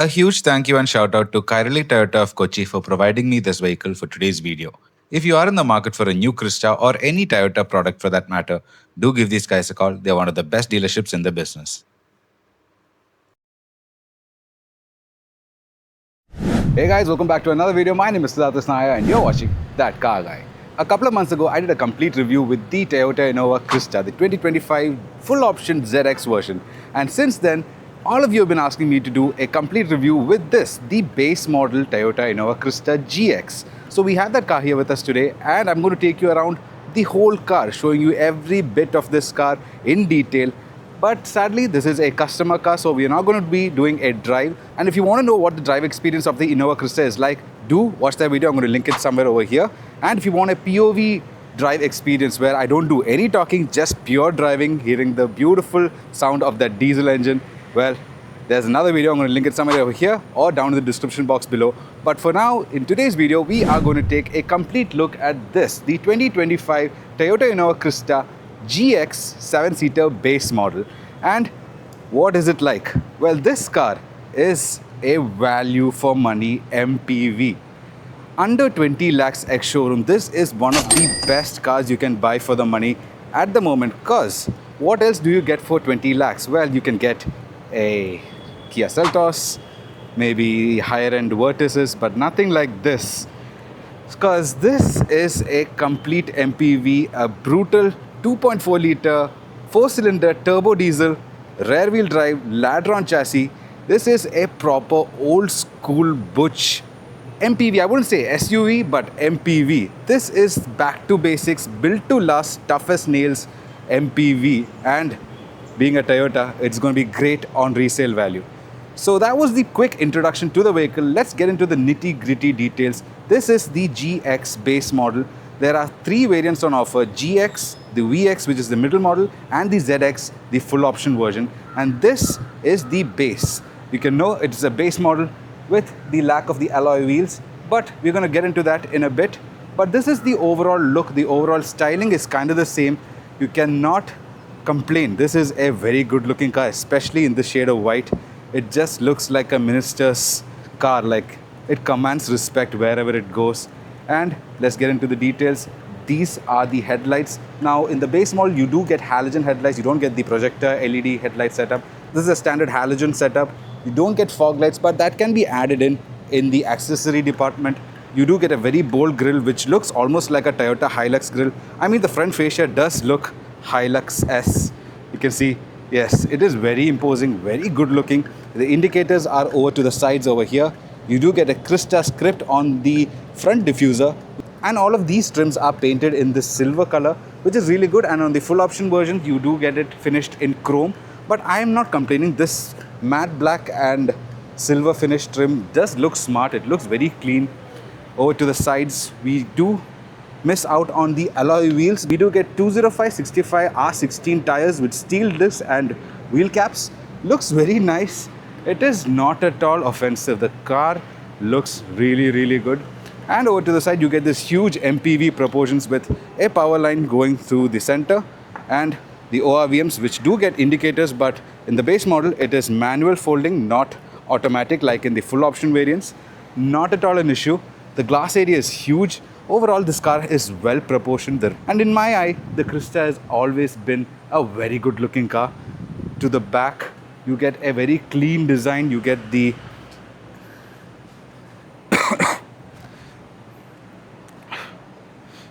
A huge thank you and shout out to Kairali Toyota of Kochi for providing me this vehicle for today's video. If you are in the market for a new Krista or any Toyota product for that matter, do give these guys a call. They're one of the best dealerships in the business. Hey guys, welcome back to another video. My name is Siddharth Naya and you're watching That Car Guy. A couple of months ago, I did a complete review with the Toyota Innova Crista, the 2025 full option ZX version. And since then, all of you have been asking me to do a complete review with this, the base model Toyota Innova Crista GX. So we have that car here with us today and I'm going to take you around the whole car, showing you every bit of this car in detail. But sadly, this is a customer car, so we're not going to be doing a drive. And if you want to know what the drive experience of the Innova Crista is like, do watch that video. I'm going to link it somewhere over here. And if you want a POV drive experience where I don't do any talking, just pure driving, hearing the beautiful sound of that diesel engine, well, there's another video. I'm going to link it somewhere over here or down in the description box below. But for now, in today's video, we are going to take a complete look at this, the 2025 Toyota Innova Crista GX 7-seater base model. And what is it like? Well, this car is a value for money MPV. Under 20 lakhs ex-showroom, this is one of the best cars you can buy for the money at the moment. Because what else do you get for 20 lakhs? Well, you can get a Kia Seltos, maybe higher-end Vertices, but nothing like this. Because this is a complete MPV, a brutal 2.4 litre 4-cylinder turbo diesel rear wheel drive ladder-on chassis. This is a proper old school butch MPV. I wouldn't say SUV, but MPV. This is back to basics, built to last, tough as nails MPV. And being a Toyota, it's going to be great on resale value. So that was the quick introduction to the vehicle. Let's get into the nitty-gritty details. This is the GX base model. There are three variants on offer: GX, the VX, which is the middle model, and the ZX, the full option version. And this is the base. You can know it's a base model with the lack of the alloy wheels, but we're going to get into that in a bit. But this is the overall look. The overall styling is kind of the same. You cannot complain. This is a very good looking car, especially in the shade of white. It just looks like a minister's car. Like, it commands respect wherever it goes. And let's get into the details. These are the headlights. Now, in the base model, you do get halogen headlights. You don't get the projector LED headlight setup. This is a standard halogen setup. You don't get fog lights, but that can be added in the accessory department. You do get a very bold grille, which looks almost like a Toyota Hilux grille. I mean, the front fascia does look Hilux-esque. You can see, yes, it is very imposing, very good looking. The indicators are over to the sides over here. You do get a Crista script on the front diffuser, and all of these trims are painted in this silver color, which is really good. And on the full option version, you do get it finished in chrome, but I am not complaining. This matte black and silver finish trim does look smart. It looks very clean. Over to the sides, we do miss out on the alloy wheels. We do get 205/65 R16 tires with steel discs and wheel caps. Looks very nice. It is not at all offensive. The car looks really, really good. And over to the side, you get this huge MPV proportions with a power line going through the center and the ORVMs, which do get indicators, but in the base model, it is manual folding, not automatic like in the full option variants. Not at all an issue. The glass area is huge. Overall, this car is well proportioned. And in my eye, the Crista has always been a very good looking car. To the back, you get a very clean design. You get the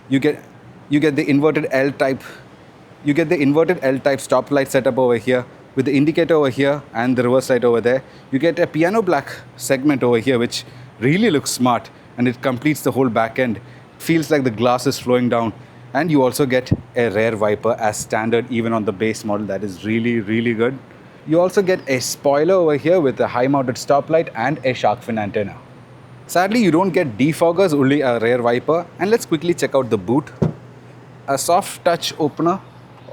you get the inverted L type. You get the inverted L type stop light setup over here with the indicator over here and the reverse light over there. You get a piano black segment over here, which really looks smart, and it completes the whole back end. Feels like the glass is flowing down. And you also get a rear wiper as standard even on the base model. That is really, really good. You also get a spoiler over here with a high mounted stoplight and a shark fin antenna. Sadly, you don't get defoggers, only a rear wiper. And let's quickly check out the boot. A soft touch opener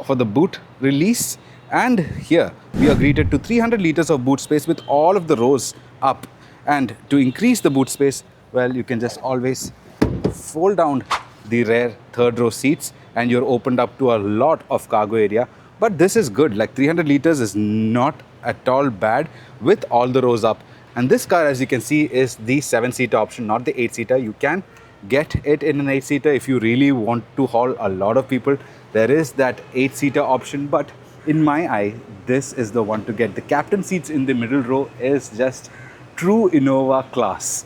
for the boot release. And here we are greeted to 300 liters of boot space with all of the rows up. And to increase the boot space, well, you can just always fold down the rear third row seats and you're opened up to a lot of cargo area. But this is good. Like 300 liters is not at all bad with all the rows up. And this car, as you can see, is the 7-seater option, not the 8-seater. You can get it in an 8-seater if you really want to haul a lot of people. There is that 8-seater option, but in my eye, this is the one to get. The captain seats in the middle row is just true Innova class.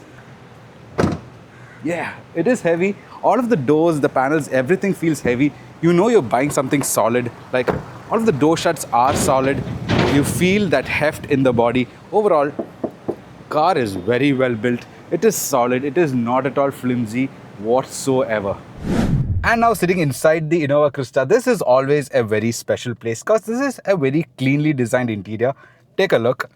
Yeah, it is heavy. All of the doors, the panels, everything feels heavy. You know you're buying something solid. Like, all of the door shuts are solid. You feel that heft in the body. Overall, car is very well built. It is solid. It is not at all flimsy whatsoever. And now sitting inside the Innova Crysta, this is always a very special place because this is a very cleanly designed interior. Take a look.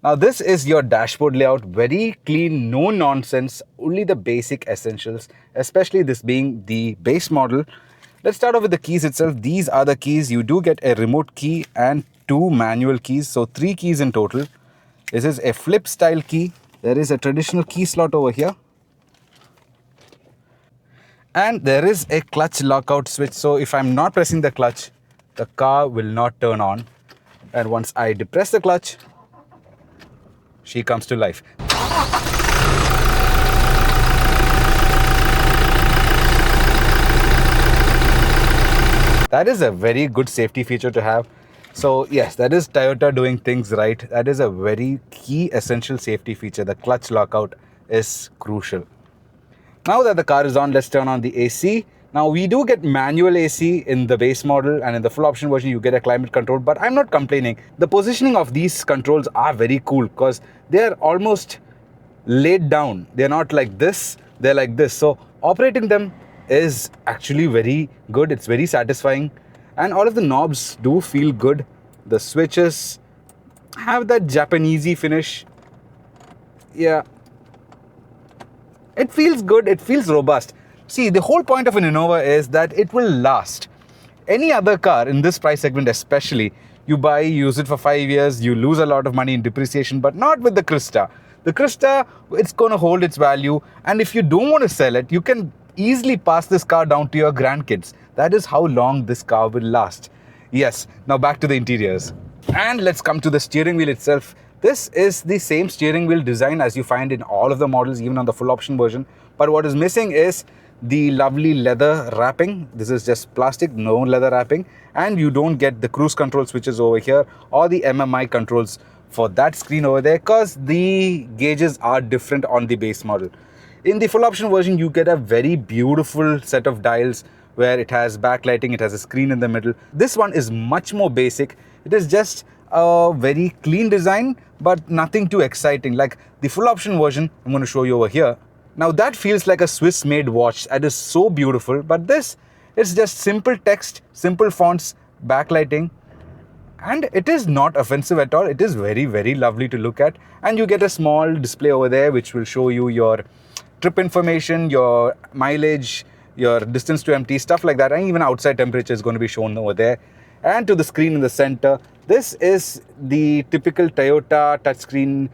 Now this is your dashboard layout, very clean, no nonsense, only the basic essentials, especially this being the base model. Let's start off with the keys itself. These are the keys. You do get a remote key and 2 manual keys, so 3 keys in total. This is a flip style key. There is a traditional key slot over here. And there is a clutch lockout switch, so if I'm not pressing the clutch, the car will not turn on. And once I depress the clutch, she comes to life. That is a very good safety feature to have. So yes, that is Toyota doing things right. That is a very key essential safety feature. The clutch lockout is crucial. Now that the car is on, let's turn on the AC. Now we do get manual AC in the base model, and in the full option version you get a climate control, but I'm not complaining. The positioning of these controls are very cool because they're almost laid down. They're not like this, they're like this. So operating them is actually very good. It's very satisfying, and all of the knobs do feel good. The switches have that Japanesey finish. Yeah, it feels good, it feels robust. See, the whole point of an Innova is that it will last. Any other car in this price segment especially, you buy, use it for 5 years, you lose a lot of money in depreciation, but not with the Crysta. The Crysta, it's going to hold its value, and if you don't want to sell it, you can easily pass this car down to your grandkids. That is how long this car will last. Yes, now back to the interiors. And let's come to the steering wheel itself. This is the same steering wheel design as you find in all of the models, even on the full option version. But what is missing is the lovely leather wrapping. This is just plastic, no leather wrapping. And you don't get the cruise control switches over here or the MMI controls for that screen over there because the gauges are different on the base model. In the full option version, you get a very beautiful set of dials where it has backlighting, it has a screen in the middle. This one is much more basic. It is just a very clean design, but nothing too exciting. Like the full option version, I'm going to show you over here. Now that feels like a Swiss made watch. That is so beautiful. But this, it's just simple text, simple fonts, backlighting. And it is not offensive at all. It is very, very lovely to look at. And you get a small display over there which will show you your trip information, your mileage, your distance to empty, stuff like that. And even outside temperature is going to be shown over there. And to the screen in the center, this is the typical Toyota touchscreen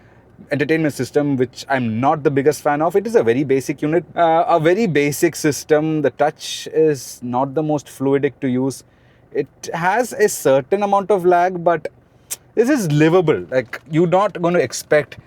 entertainment system, which I'm not the biggest fan of. It is a very basic unit, a very basic system. The touch is not the most fluidic to use. It has a certain amount of lag, but this is livable. Like, you're not going to expect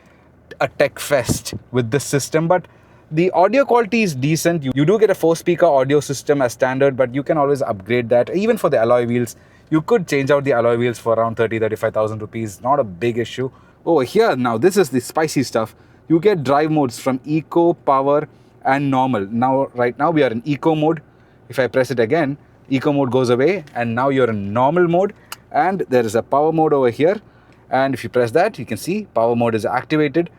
a tech fest with this system, but the audio quality is decent. You do get a 4-speaker audio system as standard, but you can always upgrade that. Even for the alloy wheels, you could change out the alloy wheels for around 30,000-35,000 rupees. Not a big issue. Over here, now this is the spicy stuff. You get drive modes from eco, power, and normal. Now, right now we are in eco mode. If I press it again, eco mode goes away, and now you're in normal mode. And there is a power mode over here. And if you press that, you can see power mode is activated.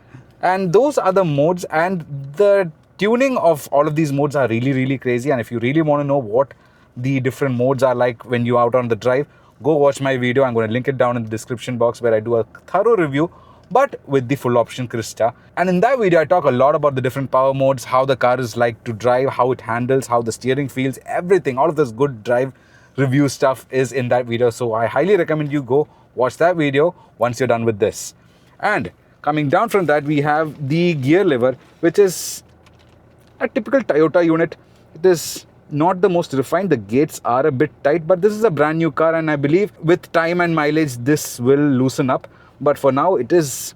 And those are the modes, and the tuning of all of these modes are really, really crazy. And if you really want to know what the different modes are like when you're out on the drive, go watch my video. I'm going to link it down in the description box where I do a thorough review, but with the full option Crysta. And in that video, I talk a lot about the different power modes, how the car is like to drive, how it handles, how the steering feels, everything. All of this good drive review stuff is in that video. So I highly recommend you go watch that video once you're done with this. And coming down from that, we have the gear lever, which is a typical Toyota unit. It is not the most refined. The gates are a bit tight, but this is a brand new car, and I believe with time and mileage, this will loosen up. But for now, it is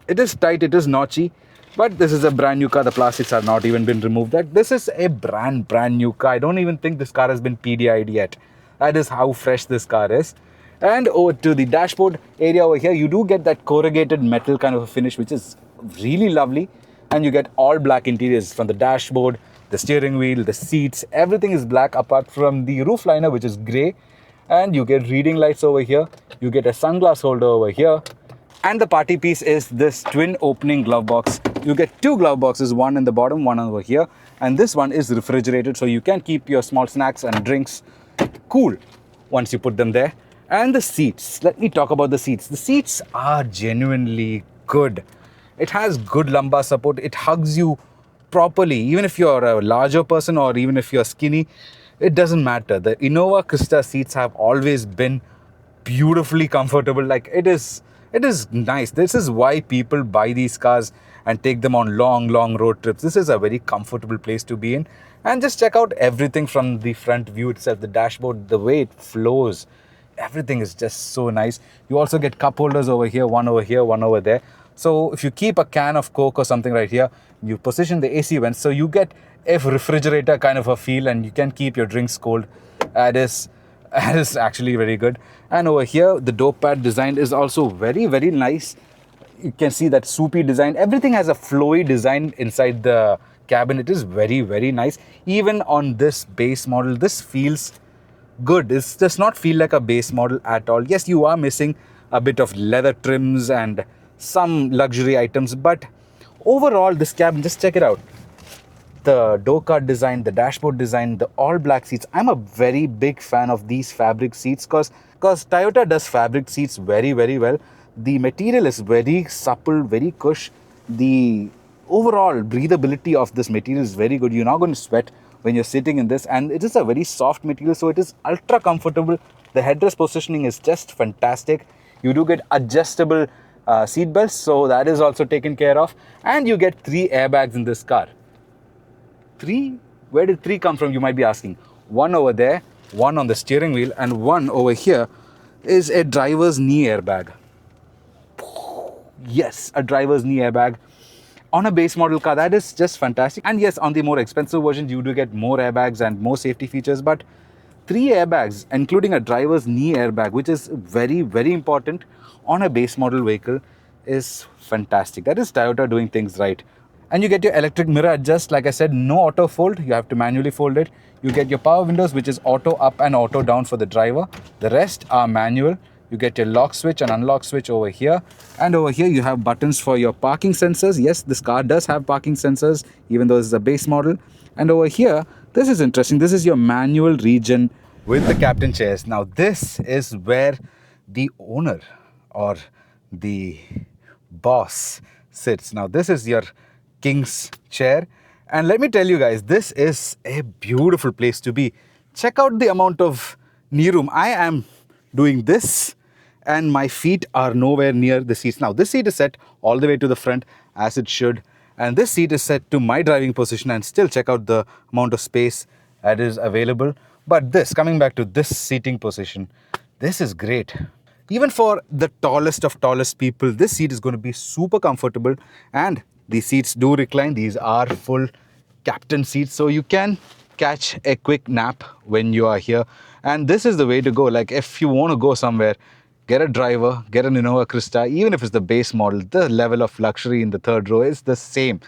It is tight, it is notchy, but this is a brand new car. The plastics are not even been removed. That this is a brand new car. I don't even think this car has been PDI'd yet. That is how fresh this car is. And over to the dashboard area over here, you do get that corrugated metal kind of a finish, which is really lovely. And you get all black interiors from the dashboard, the steering wheel, the seats, everything is black apart from the roof liner, which is grey. And you get reading lights over here. You get a sunglass holder over here. And the party piece is this twin opening glove box. You get two glove boxes, one in the bottom, one over here. And this one is refrigerated, so you can keep your small snacks and drinks cool once you put them there. And the seats. Let me talk about the seats. The seats are genuinely good. It has good lumbar support. It hugs you properly. Even if you're a larger person or even if you're skinny, it doesn't matter. The Innova Crista seats have always been beautifully comfortable. Like it is nice. This is why people buy these cars and take them on long road trips. This is a very comfortable place to be in. And just check out everything from the front view itself, the dashboard, the way it flows. Everything is just so nice. You also get cup holders over here, one over there. So if you keep a can of Coke or something right here, you position the AC vents, so you get a refrigerator kind of a feel and you can keep your drinks cold. That is actually very good. And over here, the door pad design is also very nice. You can see that soupy design. Everything has a flowy design inside the cabin. It is very nice. Even on this base model, this feels good. This does not feel like a base model at all. Yes, you are missing a bit of leather trims and some luxury items, but overall this cabin, just check it out. The door card design, the dashboard design, the all black seats. I'm a very big fan of these fabric seats because Toyota does fabric seats very well. The material is very supple, very cush. The overall breathability of this material is very good. You're not going to sweat when you're sitting in this, and it is a very soft material, so it is ultra comfortable. The headrest positioning is just fantastic. You do get adjustable seat belts, so that is also taken care of. And you get 3 airbags in this car. 3? Where did 3 come from, you might be asking? One over there, one on the steering wheel, and one over here is a driver's knee airbag. Yes, a driver's knee airbag on a base model car. That is just fantastic. And yes, on the more expensive versions, you do get more airbags and more safety features, but 3 airbags, including a driver's knee airbag, which is very important on a base model vehicle, is fantastic. That is Toyota doing things right. And you get your electric mirror adjust. Like I said, no auto fold. You have to manually fold it. You get your power windows, which is auto up and auto down for the driver. The rest are manual. You get your lock switch and unlock switch over here. And over here, you have buttons for your parking sensors. Yes, this car does have parking sensors, even though this is a base model. And over here, this is interesting. This is your manual region with the captain chairs. Now, this is where the owner or the boss sits. Now, this is your king's chair. And let me tell you guys, this is a beautiful place to be. Check out the amount of knee room. I am doing this and my feet are nowhere near the seats. Now, this seat is set all the way to the front as it should. And this seat is set to my driving position, and still check out the amount of space that is available. But this, coming back to this seating position, this is great. Even for the tallest of tallest people, this seat is going to be super comfortable. And the seats do recline. These are full captain seats, so you can catch a quick nap when you are here. And this is the way to go. Like if you want to go somewhere, get a driver, get an Innova Crista. Even if it's the base model, the level of luxury in the third row is the same.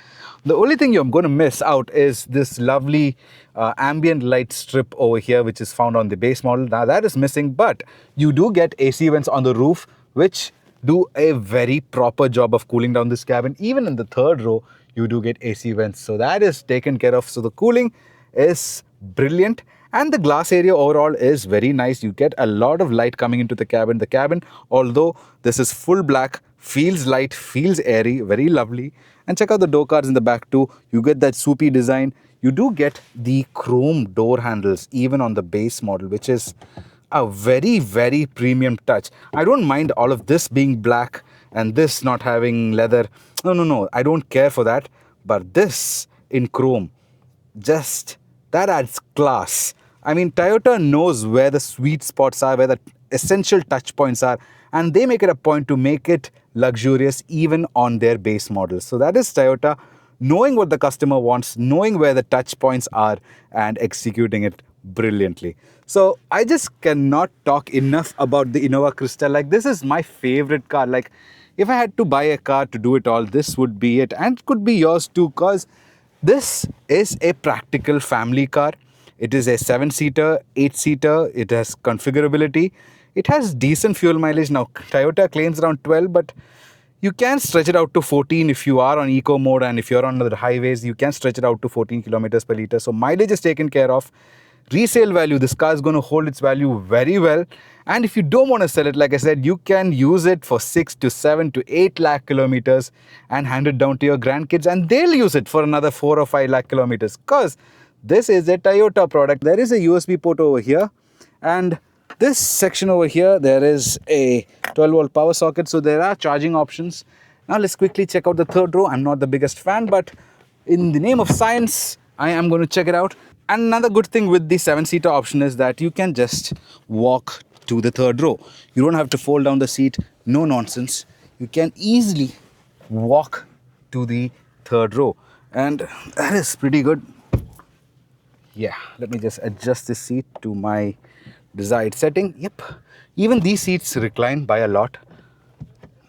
The only thing you're going to miss out is this lovely ambient light strip over here, which is found on the base model. Now that is missing, but you do get AC vents on the roof, which do a very proper job of cooling down this cabin. Even in the third row, you do get AC vents, so that is taken care of. So the cooling is brilliant, and the glass area overall is very nice. You get a lot of light coming into the cabin. The cabin, although this is full black, feels light, feels airy, very lovely. And check out the door cards in the back too. You get that soupy design. You do get the chrome door handles even on the base model, which is a very premium touch. I don't mind all of this being black and this not having leather. No, I don't care for that. But this in chrome, just that adds class. I mean, Toyota knows where the sweet spots are, where the essential touch points are, and they make it a point to make it luxurious even on their base models. So that is Toyota knowing what the customer wants, knowing where the touch points are, and executing it brilliantly. So I just cannot talk enough about the Innova Crystal. Like, this is my favorite car. Like, if I had to buy a car to do it all, this would be it, and it could be yours too, because this is a practical family car. It is a 7-seater, 8-seater. It has configurability. It has decent fuel mileage. Now, Toyota claims around 12, but you can stretch it out to 14 if you are on eco mode, and if you're on the highways, you can stretch it out to 14 kilometers per liter. So mileage is taken care of. Resale value, this car is going to hold its value very well. And if you don't want to sell it, like I said, you can use it for 6 to 7 to 8 lakh kilometers and hand it down to your grandkids, and they'll use it for another 4 or 5 lakh kilometers, because this is a Toyota product. There is a USB port over here, and this section over here, there is a 12-volt power socket, so there are charging options. Now let's quickly check out the third row. I'm not the biggest fan, but in the name of science, I am going to check it out. And another good thing with the 7-seater option is that you can just walk to the third row. You don't have to fold down the seat, no nonsense. You can easily walk to the third row, and that is pretty good. Yeah, let me just adjust this seat to my desired setting. Yep, even these seats recline by a lot.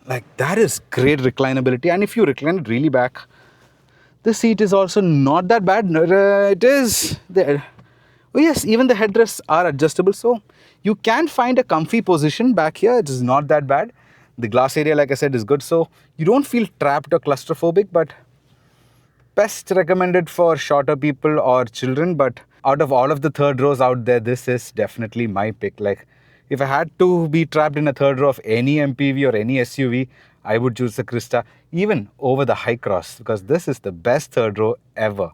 Like, that is great reclinability, and if you recline it really back, the seat is also not that bad. It is there. Oh yes, even the headrests are adjustable, so you can find a comfy position back here. It is not that bad. The glass area, like I said, is good, so you don't feel trapped or claustrophobic, but best recommended for shorter people or children. But out of all of the third rows out there, this is definitely my pick. Like, if I had to be trapped in a third row of any MPV or any SUV, I would choose the Crista even over the Hycross, because this is the best third row ever.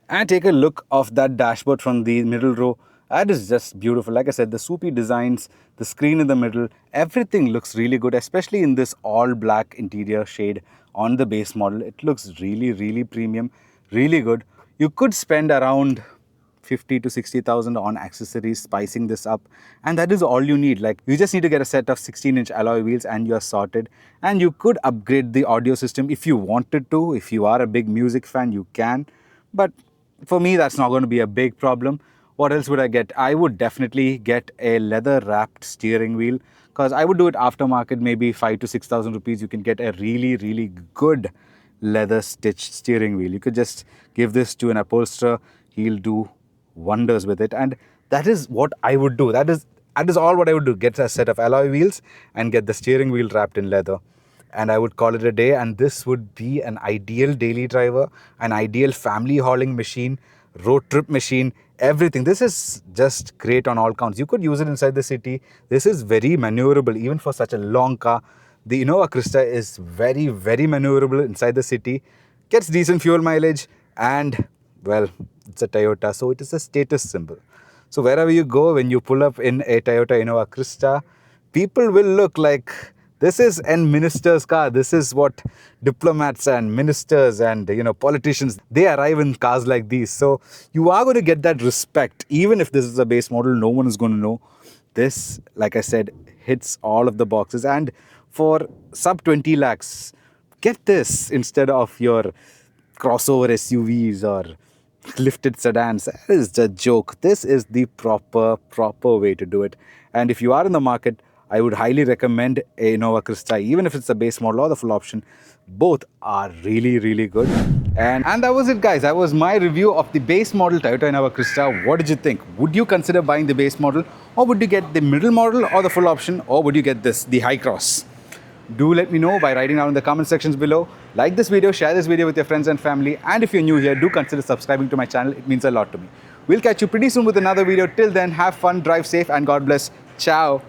And take a look of that dashboard from the middle row. That is just beautiful. Like I said, the soupy designs, the screen in the middle, everything looks really good, especially in this all black interior shade on the base model. It looks really, really premium, really good. You could spend around 50 to 60,000 on accessories, spicing this up, and that is all you need. Like, you just need to get a set of 16-inch alloy wheels and you're sorted. And you could upgrade the audio system if you wanted to. If you are a big music fan, you can, but for me, that's not going to be a big problem. What else would I get? I would definitely get a leather wrapped steering wheel, because I would do it aftermarket, maybe 5 to 6,000 rupees. You can get a really, really good leather stitched steering wheel. You could just give this to an upholsterer. He'll do wonders with it, and that is what I would do. That is all what I would do. Get a set of alloy wheels and get the steering wheel wrapped in leather, and I would call it a day. And this would be an ideal daily driver, an ideal family hauling machine, road trip machine, everything. This is just great on all counts. You could use it inside the city. This is very maneuverable even for such a long car. The Innova Crista is very, very maneuverable inside the city, gets decent fuel mileage, and well, it's a Toyota, so it is a status symbol. So wherever you go, when you pull up in a Toyota Innova Crista, people will look like, this is a minister's car. This is what diplomats and ministers and, politicians, they arrive in cars like these. So you are going to get that respect. Even if this is a base model, no one is going to know. This, like I said, hits all of the boxes. And for sub 20 lakhs, get this instead of your crossover SUVs or lifted sedans. That is a joke. This is the proper way to do it. And if you are in the market, I would highly recommend a Innova Crista, even if it's the base model or the full option. Both are really, really good. And that was it, guys. That was my review of the base model Toyota Innova Crista. What did you think? Would you consider buying the base model, or would you get the middle model or the full option, or would you get this, the Hycross? Do let me know by writing down in the comment sections below. Like this video, share this video with your friends and family. And if you're new here, do consider subscribing to my channel. It means a lot to me. We'll catch you pretty soon with another video. Till then, have fun, drive safe, and God bless. Ciao.